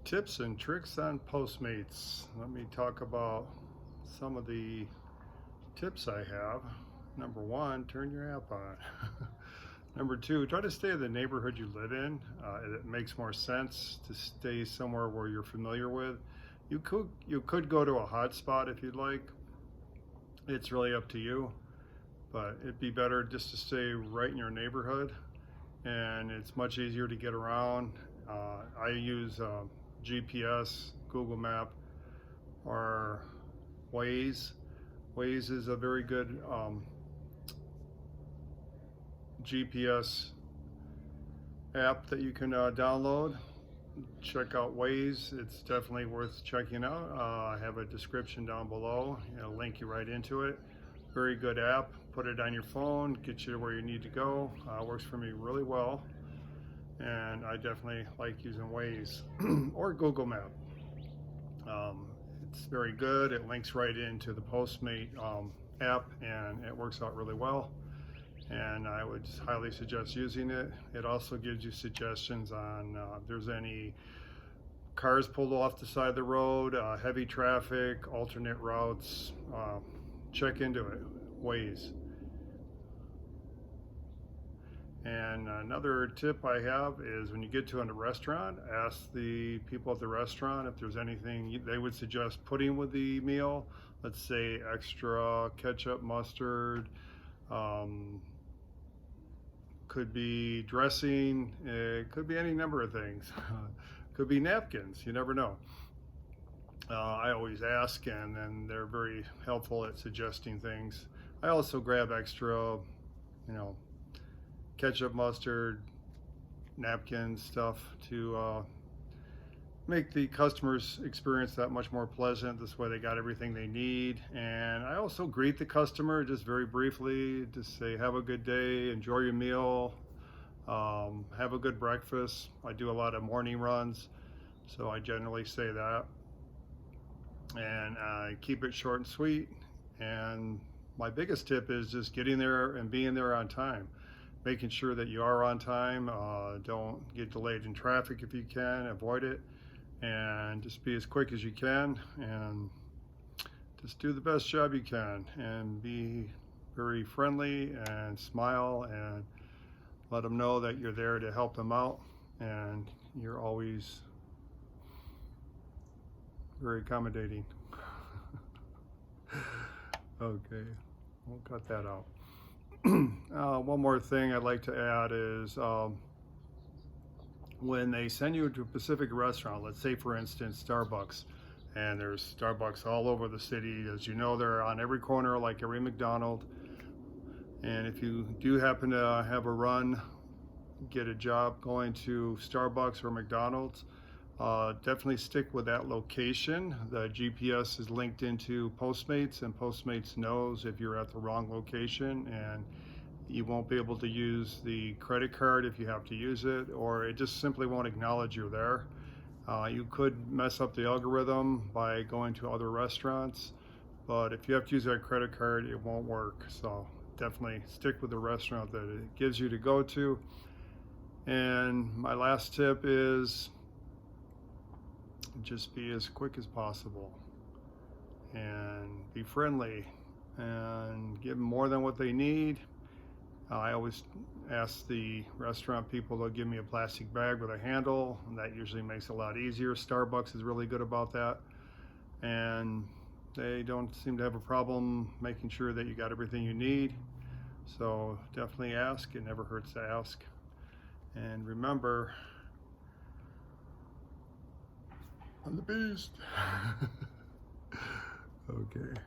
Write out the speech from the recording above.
Tips and tricks on Postmates. Let me talk about some of the tips I have. Number one, turn your app on. Number two, try to stay in the neighborhood you live in. It makes more sense to stay somewhere where you're familiar with. You could go to a hotspot if you'd like. It's really up to you, but it'd be better just to stay right in your neighborhood, and it's much easier to get around. I use GPS, Google Map, or Waze. Waze is a very good GPS app that you can download. Check out Waze. It's definitely worth checking out. I have a description down below. It'll link you right into it. Very good app. Put it on your phone, get you to where you need to go. Works for me really well. And I definitely like using Waze or Google Map. It's very good. It links right into the Postmate app, and it works out really well. And I would highly suggest using it. It also gives you suggestions on if there's any cars pulled off the side of the road, heavy traffic, alternate routes. Check into it, Waze. And another tip I have is when you get to a restaurant, ask the people at the restaurant if there's anything they would suggest putting with the meal. Let's say extra ketchup, mustard, could be dressing, it could be any number of things. Could be napkins, you never know. I always ask, and then they're very helpful at suggesting things. I also grab extra, ketchup, mustard, napkins, stuff to make the customer's experience that much more pleasant. This way they got everything they need. And I also greet the customer just very briefly, just say, have a good day, enjoy your meal, have a good breakfast. I do a lot of morning runs, so I generally say that. And I keep it short and sweet. And my biggest tip is just getting there and being there on time. Making sure that you are on time. Don't get delayed in traffic if you can, avoid it. And just be as quick as you can, and just do the best job you can, and be very friendly and smile and let them know that you're there to help them out, and you're always very accommodating. Okay, we'll cut that out. One more thing I'd like to add is when they send you to a specific restaurant, let's say for instance Starbucks, and there's Starbucks all over the city. As you know, they're on every corner like every McDonald's. And if you do happen to have a run, get a job going to Starbucks or McDonald's, definitely stick with that location. The GPS is linked into Postmates, and Postmates knows if you're at the wrong location, and you won't be able to use the credit card if you have to use it, or it just simply won't acknowledge you're there. You could mess up the algorithm by going to other restaurants, but if you have to use that credit card, it won't work. So definitely stick with the restaurant that it gives you to go to. And my last tip is just be as quick as possible and be friendly and give them more than what they need. I always ask the restaurant people to give me a plastic bag with a handle, and that usually makes it a lot easier. Starbucks is really good about that, and they don't seem to have a problem making sure that you got everything you need. So definitely ask. It never hurts to ask. And remember, I'm the beast. Okay.